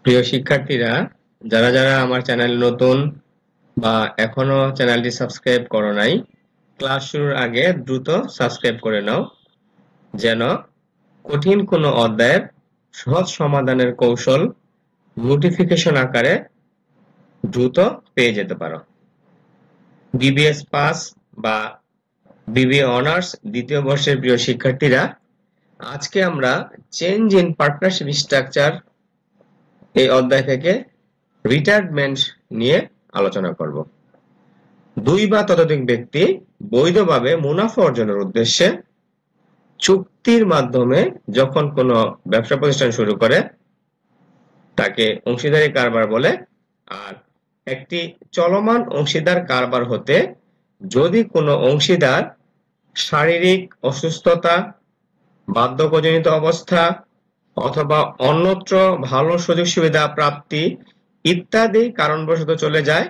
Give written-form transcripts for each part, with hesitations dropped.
প্রিয় শিক্ষার্থীরা, যারা যারা আমার চ্যানেল নতুন বা এখনো চ্যানেলটি সাবস্ক্রাইব করো নাই, ক্লাস শুরুর আগে দ্রুত সাবস্ক্রাইব করে নাও, যেন কঠিন কোনো অধ্যায়ের সহজ সমাধানের কৌশল নোটিফিকেশন আকারে দ্রুত পেয়ে যেতে পারো। বিবিএস পাস বা বিবিএ অনার্স দ্বিতীয় বর্ষের প্রিয় শিক্ষার্থীরা, আজকে আমরা চেঞ্জ ইন পার্টনারশিপ স্ট্রাকচার এই অধ্যায় থেকে রিটায়ারমেন্ট নিয়ে আলোচনা করব। দুই বা ততোধিক ব্যক্তি বৈধভাবে মুনাফা অর্জনের উদ্দেশ্যে চুক্তির মাধ্যমে যখন কোনো ব্যবসা প্রতিষ্ঠান শুরু করে তাকে অংশীদারি কারবার বলে। আর একটি চলমান অংশীদার কারবার হতে যদি কোনো অংশীদার শারীরিক অসুস্থতা, বার্ধক্যজনিত অবস্থা অথবা অন্যত্র ভালো সুযোগ সুবিধা প্রাপ্তি ইত্যাদি কারণবশত চলে যায়,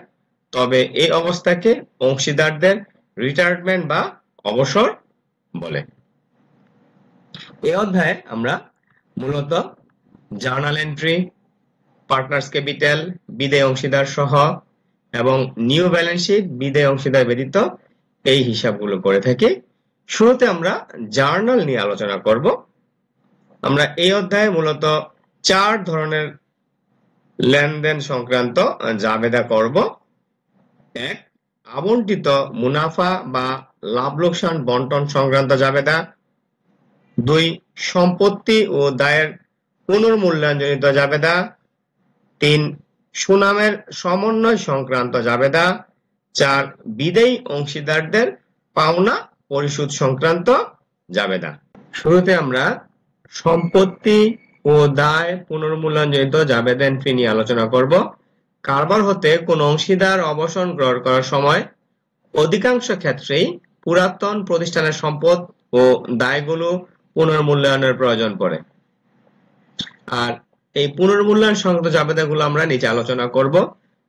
তবে এই অবস্থাকে অংশীদারদের রিটায়ারমেন্ট বা অবসর বলে। এই অধ্যায়ে আমরা মূলত জার্নাল এন্ট্রি, পার্টনার্স ক্যাপিটাল, বিদেয় অংশীদার সহ এবং নিউ ব্যালেন্স শিট বিদেয় অংশীদার ব্যতীত এই হিসাবগুলো করে থাকি। শুরুতে আমরা জার্নাল নিয়ে আলোচনা করব। আমরা এই অধ্যায়ে মূলত 4 ধরনের লেনদেন সংক্রান্ত জাবেদা করব। 1. আবন্টিত মুনাফা বা লাভ লোকসান বন্টন সংক্রান্ত জাবেদা। 2. সম্পত্তি ও দায়ের পুনর্মূল্যায়নজনিত জাবেদা। 3. সুনামের সমন্বয় সংক্রান্ত জাবেদা। 4. বিদেয়ী অংশীদারদের পাওনা পরিশোধ সংক্রান্ত জাবেদা। শুরুতে আমরা সম্পত্তি ও দায় পুনর্মূল্যায়নজনিত জাবেদা এন্ট্রি নিয়ে আলোচনা করব। কারবার হতে কোন অংশীদার অবসর গ্রহণ করার সময় অধিকাংশ ক্ষেত্রেই পুরাতন প্রতিষ্ঠানের সম্পদ ও দায়গুলো পুনর্মূল্যায়নের প্রয়োজন পড়ে। আর এই পুনর্মূল্যায়ন সংক্রান্ত জাবেদাগুলো আমরা নিচে আলোচনা করব।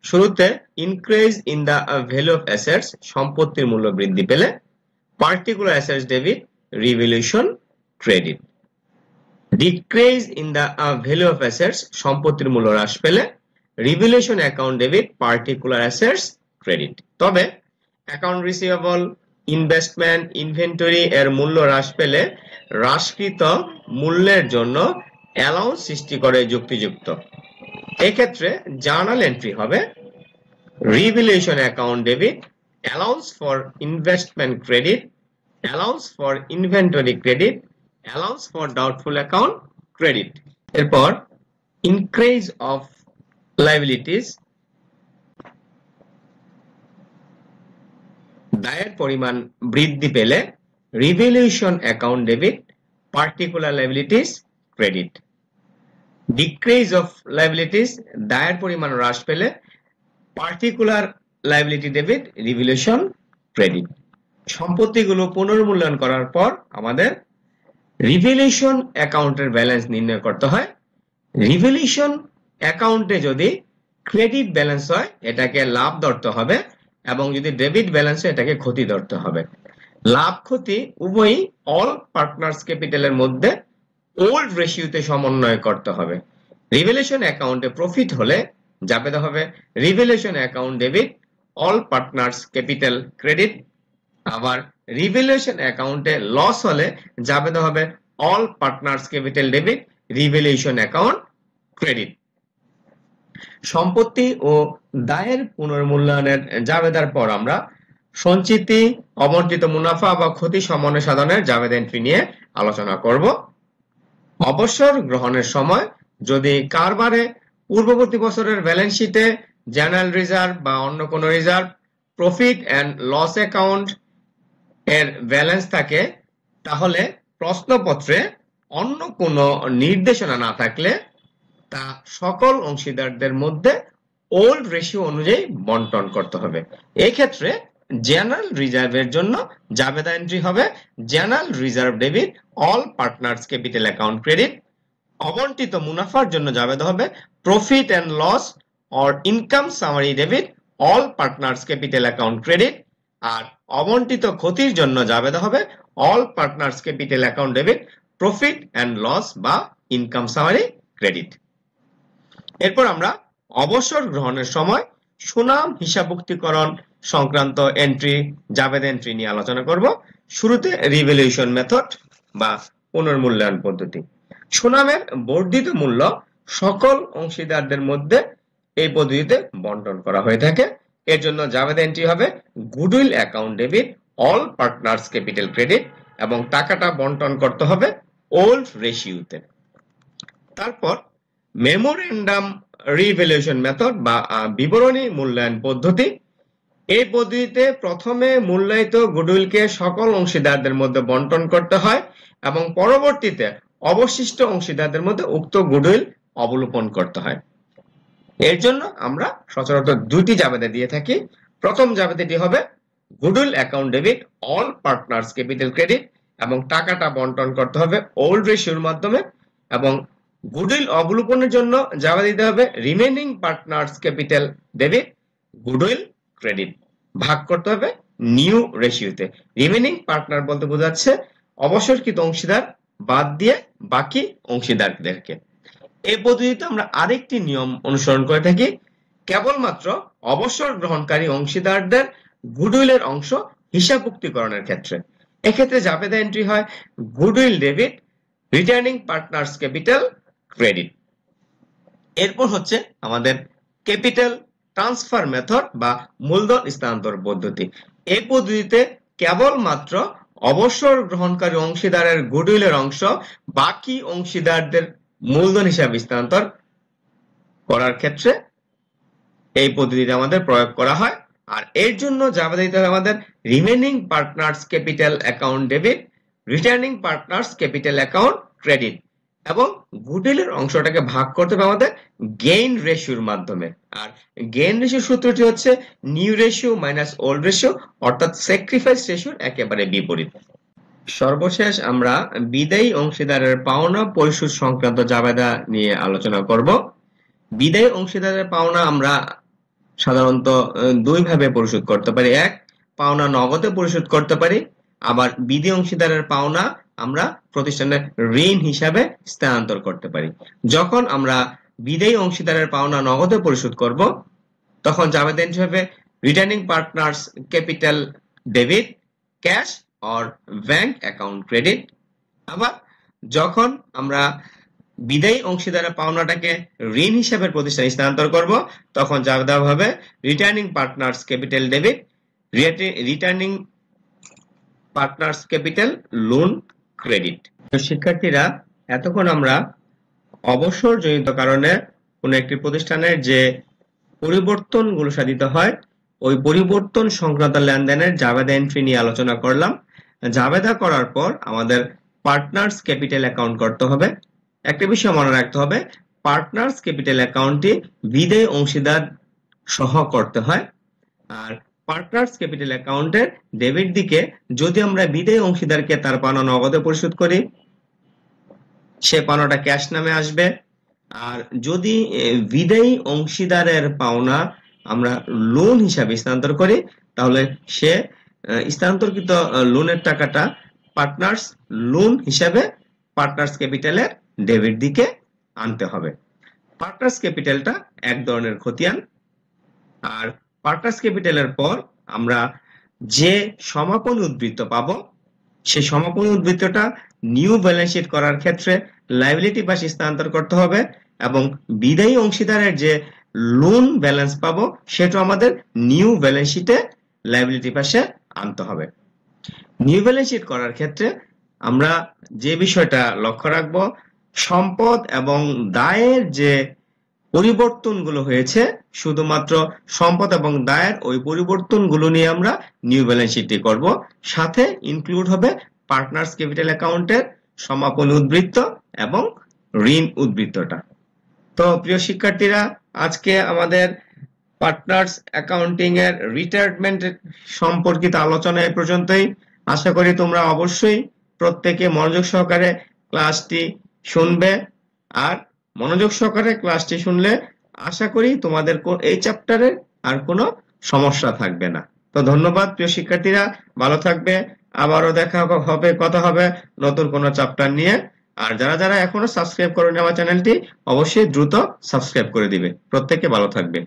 শুরুতে increase in the value of assets, সম্পত্তির মূল্য বৃদ্ধি পেলে। Particular assets debit, revaluation credit. Decrease in the value of assets, সম্পত্তির মূল্য হ্রাস পেলে। Revaluation account debit, particular assets credit. তবে অ্যাকাউন্ট রিসিভেবল, ইনভেস্টমেন্ট, ইনভেন্টরি এর মূল্য হ্রাস পেলে হ্রাসকৃত মূল্যের জন্য অ্যালাউন্স সৃষ্টি করে যুক্তিযুক্ত। এক্ষেত্রে জার্নাল এন্ট্রি হবে revaluation account debit, allowance for investment credit, allowance for inventory credit, allowance for doubtful account credit. এরপর ইনক্রিজ অফ লায়াবিলিটিস, দায়ের পরিমাণ বৃদ্ধি পেলে revaluation account debit, particular liabilities credit. Decrease of liabilities, দায়ের পরিমাণ হ্রাস পেলে particular liability debit, revaluation credit. সম্পত্তিগুলো পুনর্মূল্যায়ন করার পর আমাদের রিভ্যালুয়েশন অ্যাকাউন্টের ব্যালেন্স নির্ণয় করতে হয়। রিভ্যালুয়েশন অ্যাকাউন্টে যদি ক্রেডিট ব্যালেন্স হয় এটাকে লাভ ধরতে হবে, এবং যদি ডেবিট ব্যালেন্স হয় এটাকে ক্ষতি ধরতে হবে। লাভ ক্ষতি উভয়ই অল পার্টনার্স ক্যাপিটালের মধ্যে ওল্ড রেশিওতে সমন্বয় করতে হবে। রিভ্যালুয়েশন অ্যাকাউন্টে প্রফিট হলে জাবেদা হবে revaluation account debit, all partners capital credit. আবার রিভ্যালুয়েশন অ্যাকাউন্টে লস হলে জাবেদা হবে all partners capital debit, revaluation account credit. সম্পত্তি ও দায়ের পুনর্মূল্যায়নের জাবেদার পর আমরা সঞ্চিতি, অবন্টিত মুনাফা বা ক্ষতি সমন্বয় সাধনের জাবেদা এন্ট্রি নিয়ে আলোচনা করব। অবসর গ্রহণের সময় যদি কারবারে পূর্ববর্তী বছরের ব্যালেন্স শিটে জেনারেল রিজার্ভ বা অন্য কোনো reserve, profit and loss account এর ব্যালেন্স থাকে, তাহলে প্রশ্নপত্রে অন্য কোনো নির্দেশনা না থাকলে তা সকল অংশীদারদের মধ্যে ওল্ড রেশিও অনুযায়ী বন্টন করতে হবে। এই ক্ষেত্রে জেনারেল রিজার্ভের জন্য জাবেদা এন্ট্রি হবে general reserve debit, all partners capital account credit. অবন্টিত মুনাফার জন্য জাবেদা হবে profit and loss or income summary debit, all partners capital account credit. আর অবন্টিত ক্ষতির জন্য জাবেদা হবে all partners capital account debit, profit and loss বা ইনকাম সামারি ক্রেডিট। এরপর আমরা অবসর গ্রহণের সময় সুনাম হিসাবভুক্তিকরণ সংক্রান্ত এন্ট্রি, জাবেদ এন্ট্রি নিয়ে আলোচনা করব। শুরুতে রিভ্যালুয়েশন মেথড বা পুনর্মূল্যায়ন পদ্ধতি। সুনামের বর্ধিত মূল্য সকল অংশীদারদের মধ্যে এই পদ্ধতিতে বন্টন করা হয়ে থাকে। এর জন্য জাবেদ এন্ট্রি হবে goodwill account debit all partners capital credit, এবং টাকাটা বন্টন করতে হবে ওল্ড রেশিওতে। তারপর মেমোরেন্ডাম রিভ্যালুয়েশন মেথড বা বিবরণী মূল্যায়ন পদ্ধতি। এই পদ্ধতিতে প্রথমে মূল্যায়িত গুডউইলকে সকল অংশীদারদের মধ্যে বন্টন করতে হয় এবং পরবর্তীতে অবশিষ্ট অংশীদারদের মধ্যে উক্ত গুডউইল অবলোপন করতে হয়। এর জন্য আমরা সচরাচর দুইটি জাবেদা দিয়ে থাকি। প্রথম জাবেদাটি হবে goodwill account debit all partners capital credit, এবং টাকাটা বন্টন করতে হবে ওল্ড রেশিওর মাধ্যমে, এবং গুডউইল অবলোপনের জন্য জাবেদা দিতে হবে remaining partners capital debit goodwill credit, ভাগ করতে হবে নিউ রেশিওতে। রিমেইনিং পার্টনার বলতে বোঝাচ্ছে অবসরকৃত অংশীদার বাদ দিয়ে বাকি অংশীদারদেরকে। এই পদ্ধতিতে আমরা আরেকটি নিয়ম অনুসরণ করে থাকি, কেবলমাত্র অবসর গ্রহণকারী অংশীদারদের গুডউইলের অংশ হিসাবভুক্তিকরণের ক্ষেত্রে। এক্ষেত্রে জাবেদা এন্ট্রি হয় goodwill debit returning partners capital credit. এরপর হচ্ছে আমাদের ক্যাপিটাল ট্রান্সফার মেথড বা মূলধন স্থানান্তর পদ্ধতি। এই পদ্ধতিতে কেবলমাত্র অবসর গ্রহণকারী অংশীদারের গুডউইলের অংশ বাকি অংশীদারদের মূলধন হিসাবে স্থানান্তর করার ক্ষেত্রে এই পদ্ধতিটা আমাদের প্রয়োগ করা হয়। আর এর জন্য জাবেদা দিতে হবে আমাদের remaining partners capital account debit returning partners capital account credit, এবং গুডউইলের অংশটাকে ভাগ করতে হবে আমাদের গেইন রেশিওর মাধ্যমে। আর গেইন রেশিওর সূত্রটি হচ্ছে new ratio minus old ratio, অর্থাৎ স্যাক্রিফাইস রেশিওর একেবারে বিপরীত। সর্বশেষ আমরা বিদায়ী অংশীদারের পাওনা পরিশোধ সংক্রান্ত জাবেদা নিয়ে আলোচনা করব। বিদায়ী অংশীদারের পাওনা আমরা সাধারণত দুই ভাবে পরিশোধ করতে পারি। এক, পাওনা নগদে পরিশোধ করতে পারি, আবার বিদায়ী অংশীদারের পাওনা আমরা প্রতিষ্ঠানের ঋণ হিসাবে স্থানান্তর করতে পারি। যখন আমরা বিদায়ী অংশীদারের পাওনা নগদে পরিশোধ করব, তখন জাবেদা এন্ট্রি হবে returning partners capital debit cash or bank account credit. আবার যখন আমরা বিদায়ী অংশীদারের পাওনাটাকে ঋণ হিসাবে প্রতিষ্ঠানে স্থানান্তর করব, তখন জাবেদা হবে returning partners capital debit returning partners capital loan credit. শিক্ষার্থীরা, এতক্ষণ আমরা অবসরজনিত কারণে কোন একটি প্রতিষ্ঠানের যে পরিবর্তনগুলো সাধিত হয়, ওই পরিবর্তন সংক্রান্ত লেনদেনের জাবেদা এন্ট্রি নিয়ে আলোচনা করলাম। জাবেদা করার পর আমাদের পার্টনার্স ক্যাপিটাল অ্যাকাউন্ট করতে হবে। একটা বিষয় মনে রাখতে হবে, পার্টনার্স ক্যাপিটাল অ্যাকাউন্টটি বিদায়ী অংশীদার সহ করতে হয়। আর পার্টনার্স ক্যাপিটাল অ্যাকাউন্টের ডেবিট দিকে যদি আমরা বিদায়ী অংশীদারকে তার পাওনা নগদে পরিশোধ করি, সে পাওনাটা ক্যাশ নামে আসবে। আর যদি বিদায়ী অংশীদারের পাওনা আমরা লোন হিসাবে স্থানান্তর করি, তাহলে সে স্থানান্তরকৃত লোনের টাকাটা পার্টনার্স লোন হিসাবে পার্টনার্স ক্যাপিটালের ডেবিট দিকে আনতে হবে। পার্টনার্স ক্যাপিটালটা এক ধরনের খতিয়ান। আর পার্টনার্স ক্যাপিটালের পর আমরা যে সমাপনী উদ্বৃত্ত পাবো, সেই সমাপনী উদ্বৃত্তটা নিউ ব্যালেন্স শিট করার ক্ষেত্রে লায়াবিলিটি পাশে স্থানান্তর করতে হবে, এবং বিদায়ী অংশীদারের যে লোন ব্যালেন্স পাবো সেটা আমাদের নিউ ব্যালেন্স শিটে লায়াবিলিটি পাশে আনতে হবে। নিউ ব্যালেন্স শিট করার ক্ষেত্রে আমরা যে বিষয়টা লক্ষ্য রাখবো, সম্পদ এবং দায়ের যে পরিবর্তনগুলো হয়েছে, শুধুমাত্র সম্পদ এবং দায়ের ওই পরিবর্তনগুলো নিয়ে আমরা নিউ ব্যালেন্স শিটটি করব। সাথে ইনক্লুড হবে পার্টনার্স ক্যাপিটাল অ্যাকাউন্টের সমাপনী উদ্বৃত্ত এবং ঋণ উদ্বৃত্তটা। তো প্রিয় শিক্ষার্থীরা, আজকে আমাদের পার্টনার্স অ্যাকাউন্টিং এর রিটায়ারমেন্ট সম্পর্কিত আলোচনা এই পর্যন্তই। আশা করি তোমরা অবশ্যই প্রত্যেকে মনোযোগ সহকারে ক্লাসটি শুনবে। আর মনোযোগ সহকারে ক্লাসটি শুনলে আশা করি তোমাদের এই চ্যাপ্টারে আর কোনো সমস্যা থাকবে না। তো ধন্যবাদ প্রিয় শিক্ষার্থীরা, ভালো থাকবে। আবারও দেখা হবে, কথা হবে নতুন কোনো চ্যাপ্টার নিয়ে। আর যারা যারা এখনো সাবস্ক্রাইব করেনি আমার চ্যানেলটি অবশ্যই দ্রুত সাবস্ক্রাইব করে দিবে। প্রত্যেকে ভালো থাকবে।